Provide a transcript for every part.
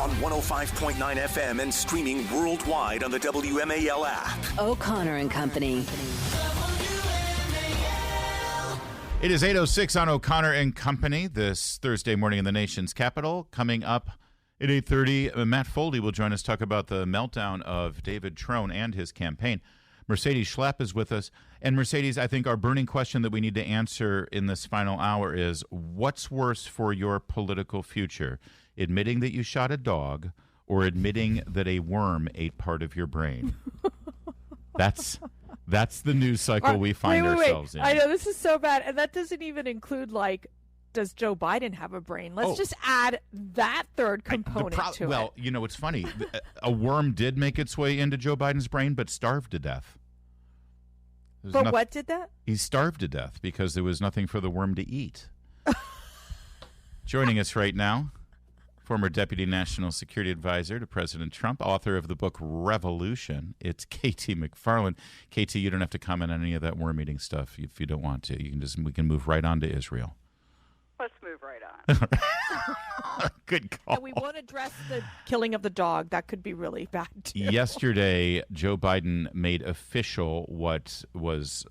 on 105.9 FM and streaming worldwide on the WMAL app. O'Connor and Company. It is 8:06 on O'Connor and Company this Thursday morning in the nation's capital. Coming up at 8:30, Matt Foldi will join us, talk about the meltdown of David Trone and his campaign. Mercedes Schlapp is with us. And Mercedes, I think our burning question that we need to answer in this final hour is, what's worse for your political future? Admitting that you shot a dog or admitting that a worm ate part of your brain? That's the news cycle we find ourselves in. I know, this is so bad. And that doesn't even include, like, does Joe Biden have a brain? Let's just add that third component to it. Well, you know, it's funny. A worm did make its way into Joe Biden's brain, but starved to death. What did that? He starved to death because there was nothing for the worm to eat. Joining us right now, former Deputy National Security Advisor to President Trump, author of the book Revolution. It's KT McFarland. KT, you don't have to comment on any of that worm-eating stuff if you don't want to. We can move right on to Israel. Let's move right on. Good call. And we won't address the killing of the dog. That could be really bad, too. Yesterday, Joe Biden made official what was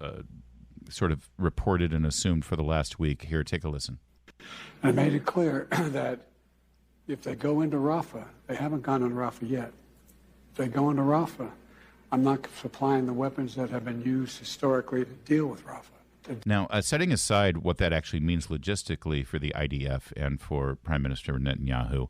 sort of reported and assumed for the last week. Here, take a listen. I made it clear that if they go into Rafah, they haven't gone into Rafah yet. If they go into Rafah, I'm not supplying the weapons that have been used historically to deal with Rafah. Now, setting aside what that actually means logistically for the IDF and for Prime Minister Netanyahu,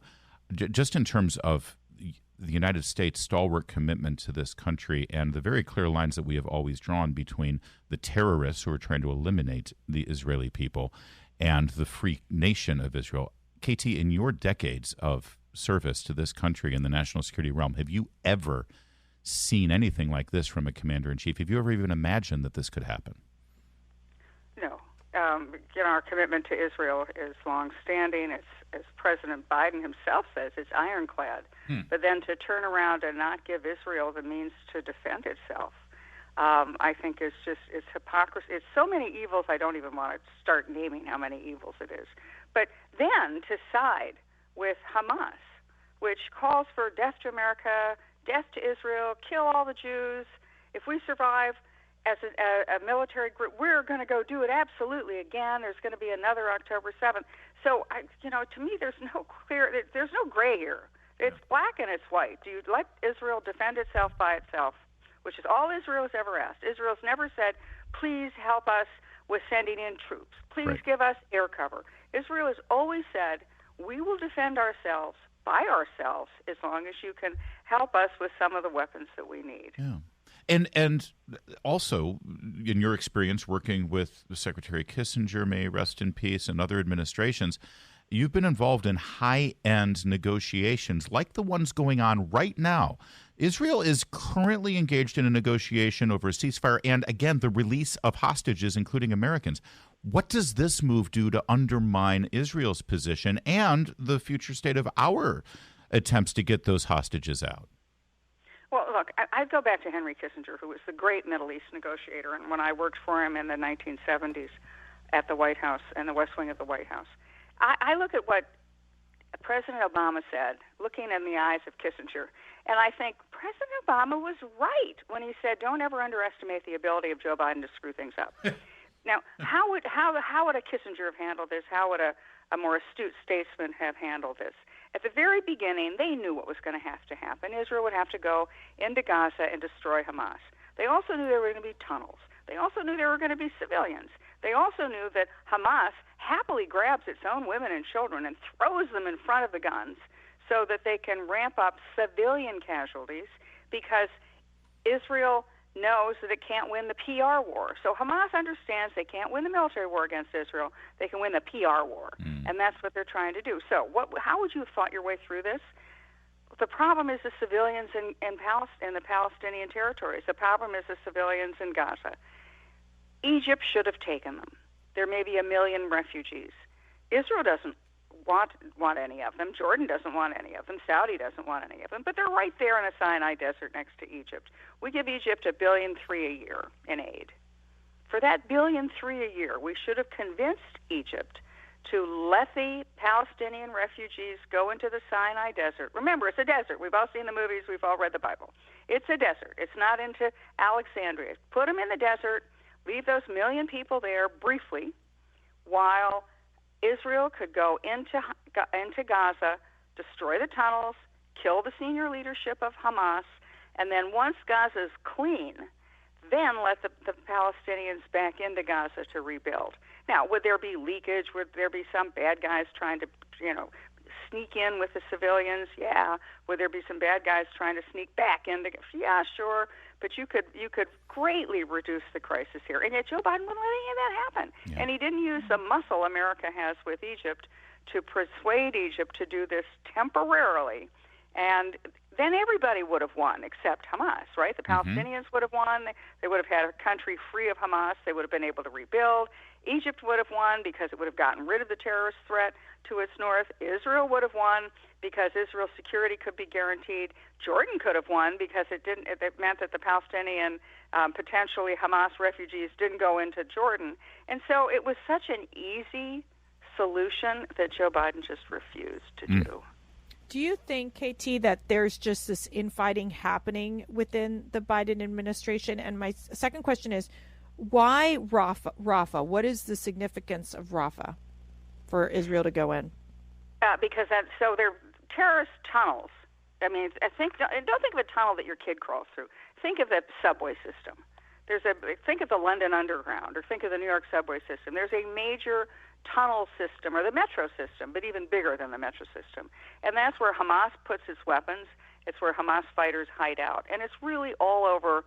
just in terms of the United States' stalwart commitment to this country and the very clear lines that we have always drawn between the terrorists who are trying to eliminate the Israeli people and the free nation of Israel. KT, in your decades of service to this country in the national security realm, have you ever seen anything like this from a commander-in-chief? Have you ever even imagined that this could happen? No. Our commitment to Israel is longstanding. It's, as President Biden himself says, it's ironclad. But then to turn around and not give Israel the means to defend itself, I think it's hypocrisy. It's so many evils, I don't even want to start naming how many evils it is. But then to side with Hamas, which calls for death to America, death to Israel, kill all the Jews. If we survive as a military group, we're going to go do it absolutely again. There's going to be another October 7th. So, to me, there's no gray here. It's black and it's white. Do you let Israel defend itself by itself, which is all Israel has ever asked? Israel's never said, please help us with sending in troops. Please give us air cover. Israel has always said, we will defend ourselves by ourselves as long as you can help us with some of the weapons that we need. Yeah. And also, in your experience working with Secretary Kissinger, may he rest in peace, and other administrations, you've been involved in high-end negotiations like the ones going on right now. Israel is currently engaged in a negotiation over a ceasefire and, again, the release of hostages, including Americans. What does this move do to undermine Israel's position and the future state of our attempts to get those hostages out? Well, look, I go back to Henry Kissinger, who was the great Middle East negotiator, and when I worked for him in the 1970s at the White House, in the West Wing of the White House, I look at what President Obama said, looking in the eyes of Kissinger, and I think President Obama was right when he said, don't ever underestimate the ability of Joe Biden to screw things up. Now, how would a Kissinger have handled this? How would a more astute statesman have handled this? At the very beginning, they knew what was going to happen. Israel would have to go into Gaza and destroy Hamas. They also knew there were going to be tunnels. They also knew there were going to be civilians. They also knew that Hamas happily grabs its own women and children and throws them in front of the guns so that they can ramp up civilian casualties because Israel knows that it can't win the PR war. So Hamas understands they can't win the military war against Israel. They can win the PR war, and that's what they're trying to do. So how would you have fought your way through this? The problem is the civilians in the Palestinian territories. The problem is the civilians in Gaza. Egypt should have taken them. There may be 1 million refugees. Israel doesn't want any of them. Jordan doesn't want any of them. Saudi doesn't want any of them. But they're right there in the Sinai Desert next to Egypt. We give Egypt $1.3 billion a year in aid. For that $1.3 billion a year, we should have convinced Egypt to let the Palestinian refugees go into the Sinai Desert. Remember, it's a desert. We've all seen the movies. We've all read the Bible. It's a desert. It's not into Alexandria. Put them in the desert, leave those million people there briefly, while Israel could go into Gaza, destroy the tunnels, kill the senior leadership of Hamas, and then once Gaza's clean, then let the Palestinians back into Gaza to rebuild. Now, would there be leakage? Would there be some bad guys trying to, sneak in with the civilians? Yeah. Would there be some bad guys trying to sneak back into? Yeah, sure. But you could greatly reduce the crisis here. And yet Joe Biden wouldn't let any of that happen. Yeah. And he didn't use the muscle America has with Egypt to persuade Egypt to do this temporarily. And then everybody would have won except Hamas, right? The Palestinians would have won. They would have had a country free of Hamas. They would have been able to rebuild. Egypt would have won because it would have gotten rid of the terrorist threat to its north. Israel would have won because Israel's security could be guaranteed. Jordan could have won because it meant that the Palestinian, potentially Hamas refugees didn't go into Jordan. And so it was such an easy solution that Joe Biden just refused to do. Do you think, KT, that there's just this infighting happening within the Biden administration? And my second question is, why Rafah? What is the significance of Rafah for Israel to go in? Because they're terrorist tunnels. I mean, don't think of a tunnel that your kid crawls through. Think of the subway system. Think of the London Underground, or think of the New York subway system. There's a major tunnel system, or the metro system, but even bigger than the metro system. And that's where Hamas puts its weapons. It's where Hamas fighters hide out. And it's really all over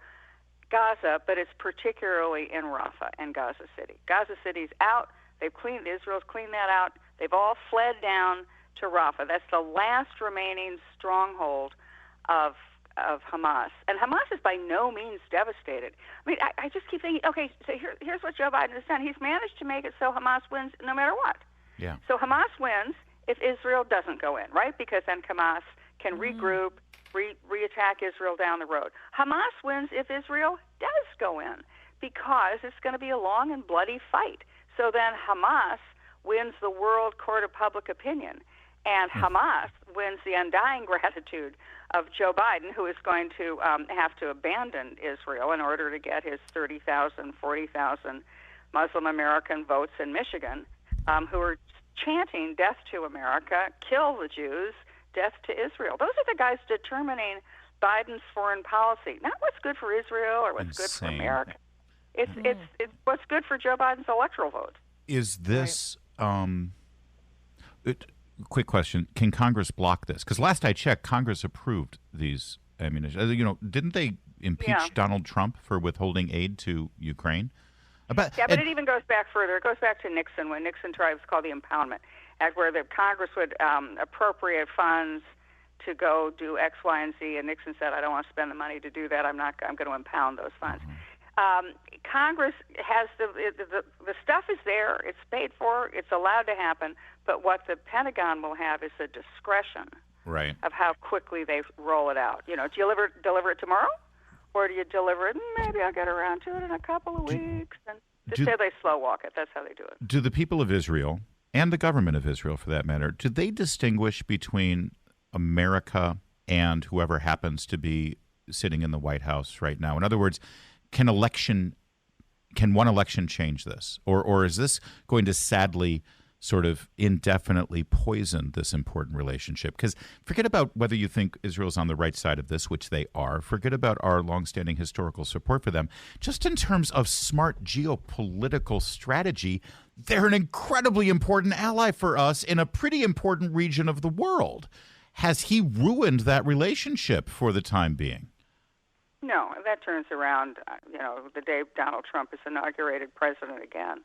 Gaza, but it's particularly in Rafah and Gaza City. Gaza City's out. Israel's cleaned that out. They've all fled down to Rafah. That's the last remaining stronghold of Hamas. And Hamas is by no means devastated. I mean, I just keep thinking, okay, so here's what Joe Biden has done. He's managed to make it so Hamas wins no matter what. Yeah. So Hamas wins if Israel doesn't go in, right? Because then Hamas can regroup, re-attack Israel down the road. Hamas wins if Israel does go in, because it's going to be a long and bloody fight. So then Hamas wins the World Court of Public Opinion, and Hamas wins the undying gratitude of Joe Biden, who is going to have to abandon Israel in order to get his 30,000, 40,000 Muslim American votes in Michigan, who are chanting death to America, kill the Jews, death to Israel. Those are the guys determining Biden's foreign policy, not what's good for Israel or what's good for America. It's what's good for Joe Biden's electoral vote. Is this quick question? Can Congress block this? Because last I checked, Congress approved these ammunition. Didn't they impeach Donald Trump for withholding aid to Ukraine? But it even goes back further. It goes back to Nixon, when Nixon tried what's called the Impoundment Act, where the Congress would appropriate funds to go do X, Y, and Z, and Nixon said, "I don't want to spend the money to do that. I'm going to impound those funds." Congress has the stuff is there. It's paid for. It's allowed to happen. But what the Pentagon will have is the discretion of how quickly they roll it out. Do you deliver it tomorrow? Or do you deliver it, maybe I'll get around to it in a couple of weeks? And just say they slow walk it. That's how they do it. Do the people of Israel, and the government of Israel for that matter, do they distinguish between America and whoever happens to be sitting in the White House right now? In other words, can one election change this? Or is this going to sadly sort of indefinitely poison this important relationship? Because forget about whether you think Israel's on the right side of this, which they are. Forget about our longstanding historical support for them. Just in terms of smart geopolitical strategy, they're an incredibly important ally for us in a pretty important region of the world. Has he ruined that relationship for the time being? No, that turns around, the day Donald Trump is inaugurated president again.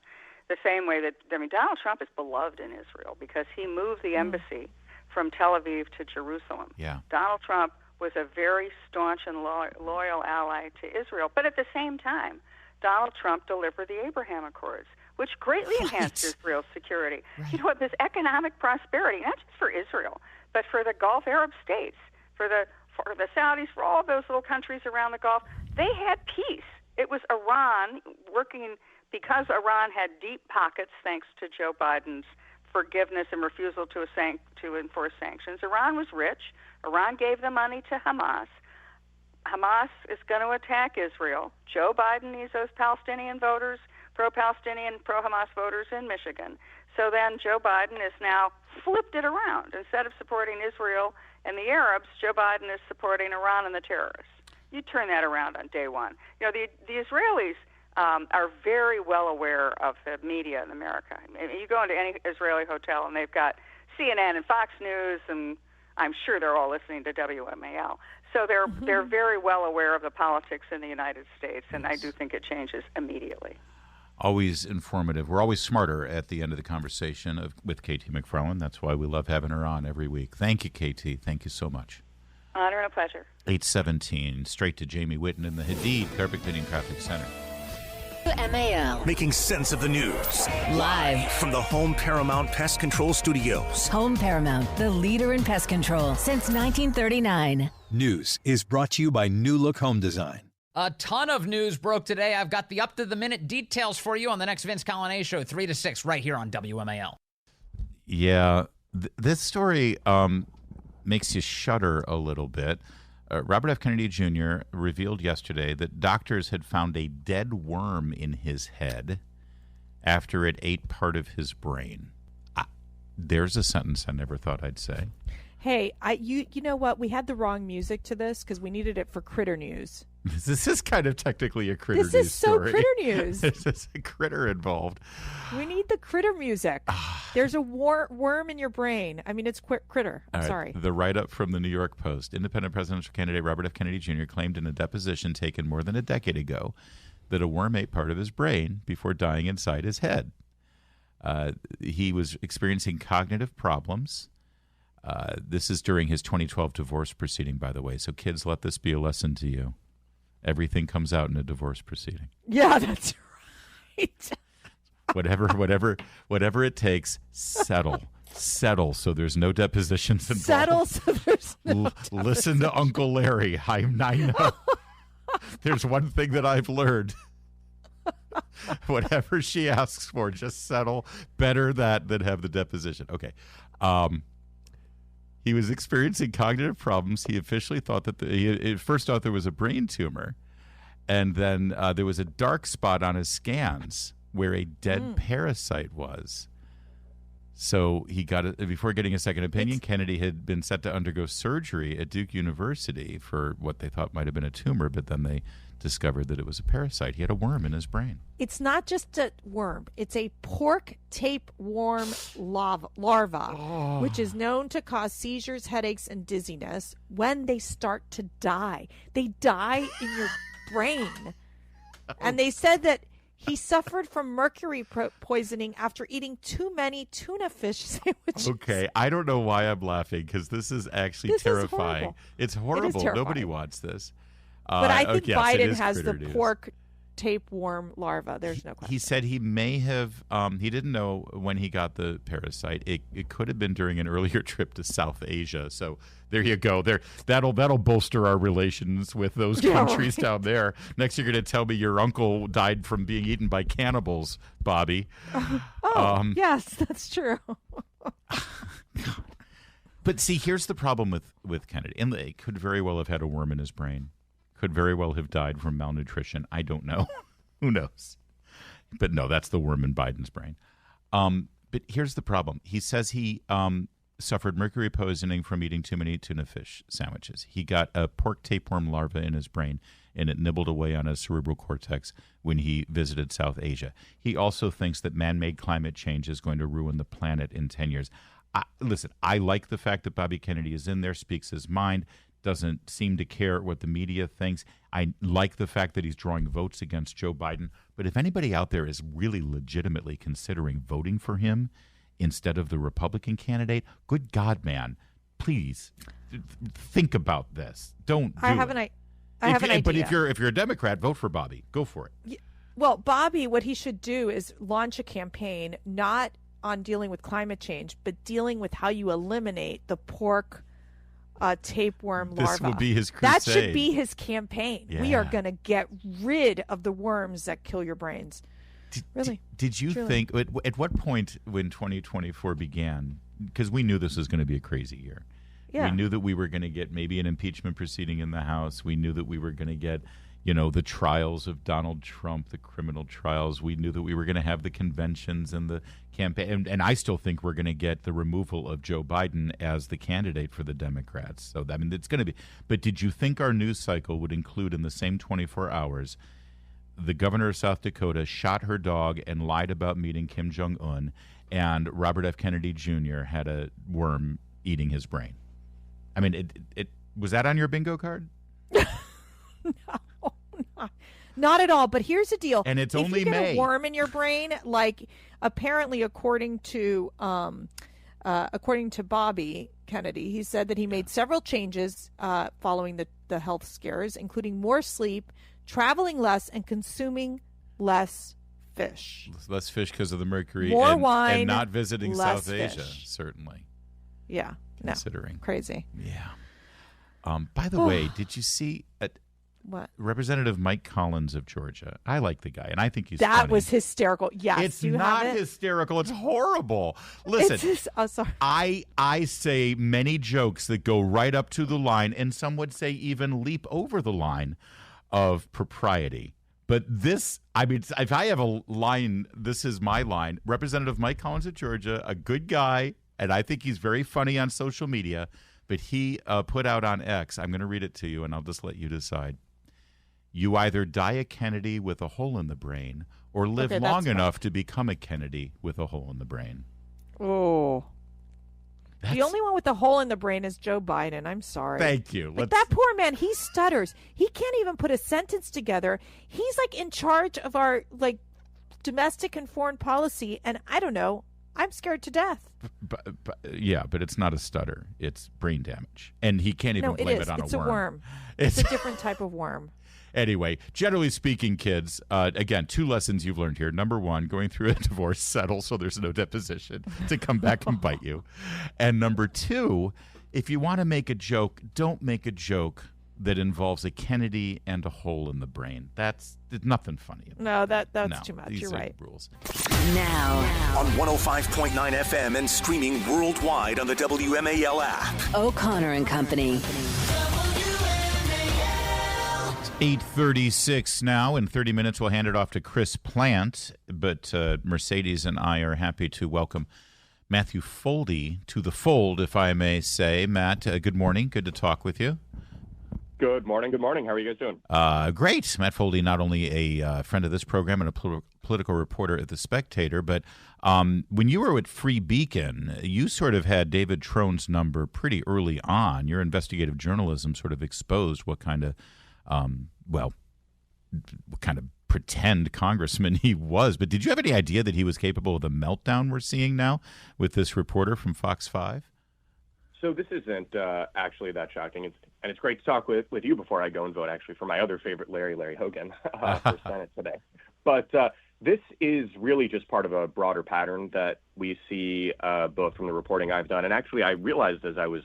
The same way that, Donald Trump is beloved in Israel because he moved the embassy from Tel Aviv to Jerusalem. Yeah. Donald Trump was a very staunch and loyal ally to Israel. But at the same time, Donald Trump delivered the Abraham Accords, which greatly enhanced Israel's security. Right. This economic prosperity, not just for Israel, but for the Gulf Arab states, for the Saudis, for all of those little countries around the Gulf. They had peace. It was Iran working, because Iran had deep pockets thanks to Joe Biden's forgiveness and refusal to enforce sanctions. Iran was rich. Iran gave the money to Hamas. Hamas is going to attack Israel. Joe Biden needs those Palestinian voters, pro-Palestinian, pro-Hamas voters in Michigan. So then Joe Biden has now flipped it around. Instead of supporting Israel and the Arabs, Joe Biden is supporting Iran and the terrorists. You turn that around on day one. You know, the Israelis are very well aware of the media in America. I mean, you go into any Israeli hotel and they've got CNN and Fox News, and I'm sure they're all listening to WMAL. So they're very well aware of the politics in the United States, and I do think it changes immediately. Always informative. We're always smarter at the end of the conversation with KT McFarland. That's why we love having her on every week. Thank you, KT. Thank you so much. Honor and a pleasure. 8:17, straight to Jamie Whitten in the Hadid Carpet Cleaning Traffic Center. WMAL. Making sense of the news. Live From the Home Paramount Pest Control Studios. Home Paramount, the leader in pest control since 1939. News is brought to you by New Look Home Design. A ton of news broke today. I've got the up-to-the-minute details for you on the next Vince Colonnade Show, 3 to 6, right here on WMAL. Yeah, this story makes you shudder a little bit. Robert F. Kennedy Jr. revealed yesterday that doctors had found a dead worm in his head after it ate part of his brain. There's a sentence I never thought I'd say. Hey, you know what? We had the wrong music to this because we needed it for Critter News. This is kind of technically a Critter News story. This is so story. Critter News. There's a critter involved. We need the Critter music. There's a worm in your brain. I mean, it's Critter. I'm sorry. The write-up from the New York Post. Independent presidential candidate Robert F. Kennedy Jr. claimed in a deposition taken more than a decade ago that a worm ate part of his brain before dying inside his head. He was experiencing cognitive problems. This is during his 2012 divorce proceeding, by the way. So kids, let this be a lesson to you. Everything comes out in a divorce proceeding. Yeah, that's right. whatever it takes, settle. So there's no depositions involved. Settle so there's no Listen to Uncle Larry. I know. There's one thing that I've learned. Whatever she asks for, just settle. Better that than have the deposition. Okay. He was experiencing cognitive problems. He officially thought that he first thought there was a brain tumor, and then there was a dark spot on his scans where a dead parasite was. So he got it before getting a second opinion. Kennedy had been set to undergo surgery at Duke University for what they thought might have been a tumor, but then they discovered that it was a parasite. He had a worm in his brain. It's not just a worm. It's a pork tapeworm larva, which is known to cause seizures, headaches, and dizziness when they start to die. They die in your brain. And they said that he suffered from mercury poisoning after eating too many tuna fish sandwiches. Okay, I don't know why I'm laughing because this is actually terrifying. It's horrible. It is terrifying. Nobody wants this. But I think yes, Biden has the news. pork tapeworm larva. There's no question. He said he may have, he didn't know when he got the parasite. It could have been during an earlier trip to South Asia. So there you go. That'll bolster our relations with those countries down there. Next, you're going to tell me your uncle died from being eaten by cannibals, Bobby. Yes, that's true. But see, here's the problem with Kennedy. And he could very well have had a worm in his brain. Could very well have died from malnutrition. I don't know. Who knows? But no, that's the worm in Biden's brain. But here's the problem. He says he suffered mercury poisoning from eating too many tuna fish sandwiches. He got a pork tapeworm larva in his brain, and it nibbled away on his cerebral cortex when he visited South Asia. He also thinks that man-made climate change is going to ruin the planet in 10 years. Listen, I like the fact that Bobby Kennedy is in there, speaks his mind, doesn't seem to care what the media thinks. I like the fact that he's drawing votes against Joe Biden. But if anybody out there is really legitimately considering voting for him instead of the Republican candidate, good God, man, please think about this. Don't do I have an idea. But if you're a Democrat, vote for Bobby. Go for it. Well, Bobby, what he should do is launch a campaign not on dealing with climate change, but dealing with how you eliminate the pork tapeworm larva. This will be his crusade. That should be his campaign. Yeah. We are going to get rid of the worms that kill your brains. Really. Did you think, at what point when 2024 began, because we knew this was going to be a crazy year. Yeah. We knew that we were going to get maybe an impeachment proceeding in the House. We knew that we were going to get, the trials of Donald Trump, the criminal trials. We knew that we were going to have the conventions and the campaign. And I still think we're going to get the removal of Joe Biden as the candidate for the Democrats. So, it's going to be. But did you think our news cycle would include in the same 24 hours the governor of South Dakota shot her dog and lied about meeting Kim Jong-un, and Robert F. Kennedy Jr. had a worm eating his brain? It was that on your bingo card? No, not at all. But here's the deal. And it's if only you get May. A worm in your brain, apparently according to Bobby Kennedy, he said that he made several changes following the health scares, including more sleep, traveling less, and consuming less fish. Less fish because of the mercury. More and, wine, and not visiting less South Asia, fish. certainly. Yeah. Considering. No, crazy. Yeah. By the way, did you see what? Representative Mike Collins of Georgia? I like the guy, and I think he's That funny. was hysterical. Yes. It's not hysterical. It's horrible. Listen, sorry. I say many jokes that go right up to the line, and some would say even leap over the line of propriety. But this, if I have a line, this is my line. Representative Mike Collins of Georgia, a good guy, and I think he's very funny on social media, but he put out on X, I'm going to read it to you, and I'll just let you decide. You either die a Kennedy with a hole in the brain or live long enough to become a Kennedy with a hole in the brain. Oh. The only one with the hole in the brain is Joe Biden. I'm sorry. Thank you. That poor man, he stutters. He can't even put a sentence together. He's in charge of our domestic and foreign policy, and I don't know. I'm scared to death. But it's not a stutter. It's brain damage. And he can't even blame it on a worm. It's a worm. It's a different type of worm. Anyway, generally speaking, kids, again, 2 lessons you've learned here. Number 1, going through a divorce, settle so there's no deposition to come back and bite you. And number 2, if you want to make a joke, don't make a joke that involves a Kennedy and a hole in the brain. That's nothing funny. No, that's too much. You're right. Rules. Now On 105.9 FM and streaming worldwide on the WMAL app. O'Connor and Company. 8:36 now. In 30 minutes, we'll hand it off to Chris Plant. But Mercedes and I are happy to welcome Matthew Foldi to the fold, if I may say. Matt, good morning. Good to talk with you. Good morning. Good morning. How are you guys doing? Great. Matt Foldi, not only a friend of this program and a political reporter at The Spectator, but when you were at Free Beacon, you sort of had David Trone's number pretty early on. Your investigative journalism sort of exposed what kind of what kind of pretend congressman he was. But did you have any idea that he was capable of the meltdown we're seeing now with this reporter from Fox 5? So this isn't actually that shocking. And it's great to talk with you before I go and vote, actually, for my other favorite, Larry Hogan, for Senate today. But this is really just part of a broader pattern that we see both from the reporting I've done. And actually, I realized as I was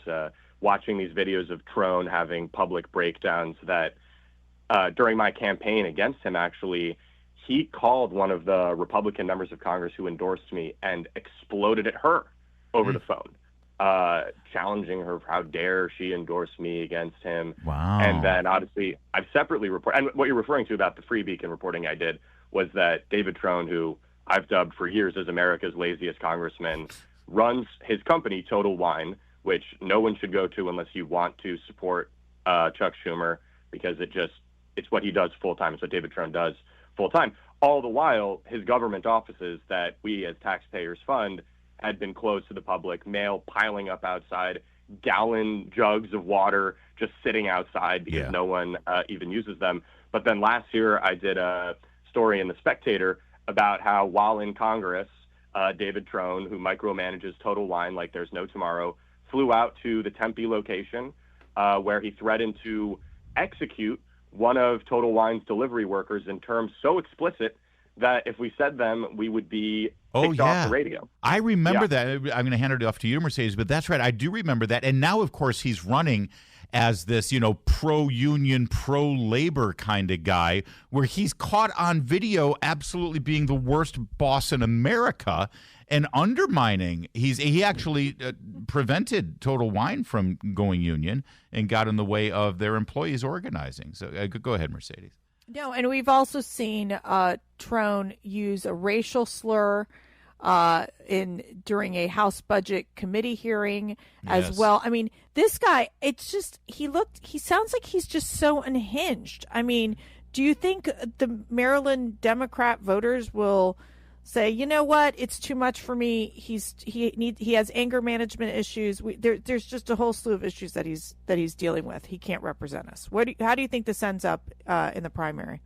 watching these videos of Trone having public breakdowns that during my campaign against him, actually, he called one of the Republican members of Congress who endorsed me and exploded at her over the phone, challenging her, how dare she endorse me against him. Wow. And then, obviously, I've separately reported, and what you're referring to about the Free Beacon reporting I did was that David Trone, who I've dubbed for years as America's laziest congressman, runs his company, Total Wine, which no one should go to unless you want to support Chuck Schumer, because it's what he does full-time. It's what David Trone does full-time. All the while, his government offices that we as taxpayers fund had been closed to the public, mail piling up outside, gallon jugs of water just sitting outside because no one even uses them. But then last year, I did a story in The Spectator about how while in Congress, David Trone, who micromanages Total Wine like there's no tomorrow, flew out to the Tempe location where he threatened to execute one of Total Wine's delivery workers in terms so explicit that if we said them, we would be kicked off the radio. I remember that. I'm going to hand it off to you, Mercedes, but that's right. I do remember that. And now, of course, he's running as this, pro-union, pro-labor kind of guy, where he's caught on video absolutely being the worst boss in America and undermining. He actually prevented Total Wine from going union and got in the way of their employees organizing. So go ahead, Mercedes. No, and we've also seen Trone use a racial slur during a House Budget Committee hearing as well. I mean, this guy, he sounds like he's just so unhinged. I mean, do you think the Maryland Democrat voters will say, you know what, it's too much for me? He has anger management issues. There's just a whole slew of issues that he's dealing with. He can't represent us. How do you think this ends up in the primary?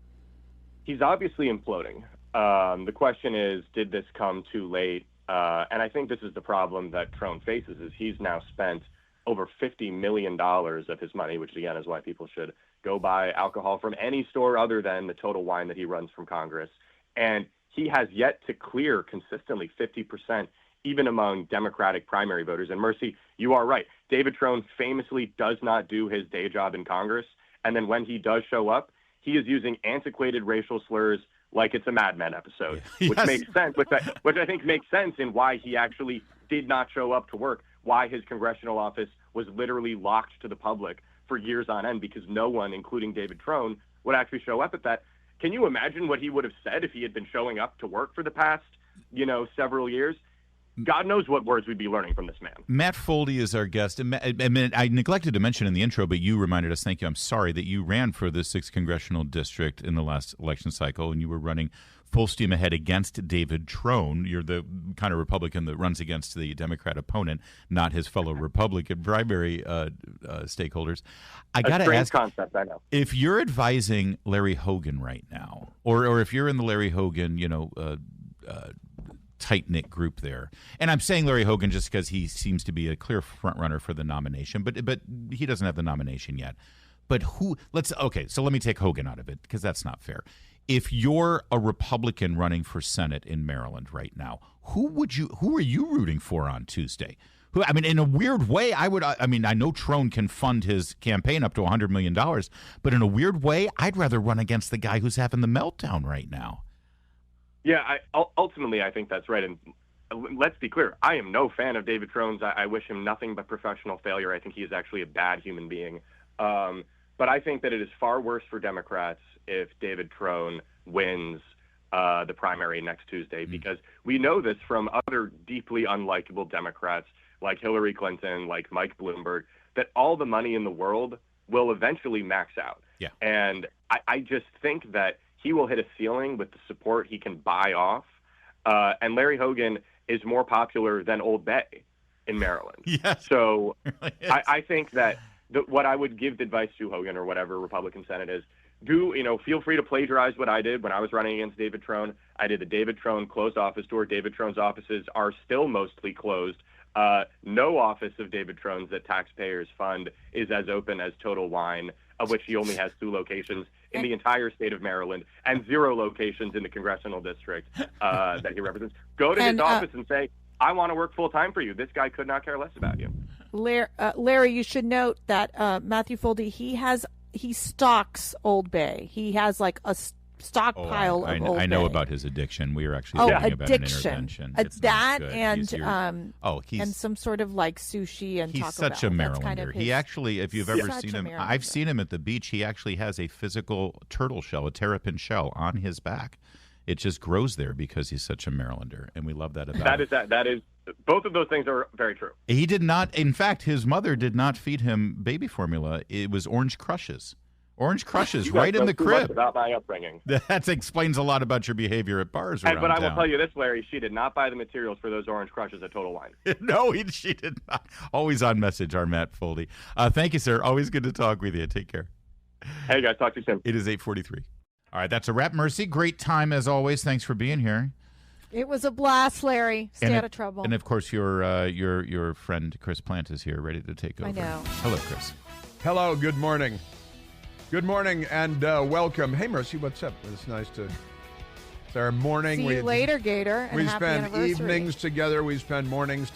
He's obviously imploding. The question is, did this come too late? And I think this is the problem that Trone faces, is he's now spent over $50 million of his money, which again is why people should go buy alcohol from any store other than the Total Wine that he runs from Congress. And he has yet to clear consistently 50%, even among Democratic primary voters. And Mercy, you are right. David Trone famously does not do his day job in Congress. And then when he does show up, he is using antiquated racial slurs like it's a Mad Men episode, which makes sense, which I think makes sense in why he actually did not show up to work, why his congressional office was literally locked to the public for years on end, because no one, including David Trone, would actually show up at that. Can you imagine what he would have said if he had been showing up to work for the past, several years? God knows what words we'd be learning from this man. Matt Foldi is our guest. I neglected to mention in the intro, but you reminded us, thank you, I'm sorry, that you ran for the 6th Congressional District in the last election cycle, and you were running full steam ahead against David Trone. You're the kind of Republican that runs against the Democrat opponent, not his fellow Republican primary stakeholders. I got to ask, concept, I know. If you're advising Larry Hogan right now, or if you're in the Larry Hogan, tight-knit group there. And I'm saying Larry Hogan just because he seems to be a clear front-runner for the nomination, but he doesn't have the nomination yet. But so let me take Hogan out of it, because that's not fair. If you're a Republican running for Senate in Maryland right now, who are you rooting for on Tuesday? In a weird way, I know Trone can fund his campaign up to $100 million, but in a weird way, I'd rather run against the guy who's having the meltdown right now. Yeah, ultimately, I think that's right. And let's be clear, I am no fan of David Trone's. I wish him nothing but professional failure. I think he is actually a bad human being. But I think that it is far worse for Democrats if David Trone wins the primary next Tuesday, because we know this from other deeply unlikable Democrats like Hillary Clinton, like Mike Bloomberg, that all the money in the world will eventually max out. Yeah. And I just think that he will hit a ceiling with the support he can buy off. And Larry Hogan is more popular than Old Bay in Maryland. Yes. So Really I think that what I would give advice to Hogan or whatever Republican Senate is, feel free to plagiarize what I did when I was running against David Trone. I did the David Trone closed office tour. David Trone's offices are still mostly closed. No office of David Trone's that taxpayers fund is as open as Total Wine, of which he only has 2 locations in the entire state of Maryland and 0 locations in the Congressional District that he represents. Go to his office and say, I want to work full-time for you. This guy could not care less about you. Larry, you should note that Matthew Foldi, he stocks Old Bay. He has like a stockpile of Old Bay. I know about his addiction. We were actually talking about an intervention. And some sort of like sushi and He's Taco such Bell. a Marylander. He actually, if you've ever seen him, I've seen him at the beach. He actually has a physical turtle shell, a terrapin shell on his back. It just grows there because he's such a Marylander, and we love that about him. That is both of those things are very true. He did not. In fact, his mother did not feed him baby formula. It was Orange Crushes. Orange Crushes right in the crib. About my upbringing. That explains a lot about your behavior at bars around But I will town. tell you this, Larry, she did not buy the materials for those Orange Crushes at Total Wine. No, she did not. Always on message, our Matt Foldi. Thank you, sir. Always good to talk with you. Take care. Hey, guys. Talk to you soon. It is 8:43. All right, that's a wrap. Mercy, great time as always. Thanks for being here. It was a blast, Larry. Stay out of trouble. And of course, your friend Chris Plant is here, ready to take over. I know. Hello, Chris. Hello. Good morning. Good morning and welcome. Hey, Mercy, what's up? It's nice to. It's our morning. See you later, Gator. And we happy spend anniversary. evenings together. We spend mornings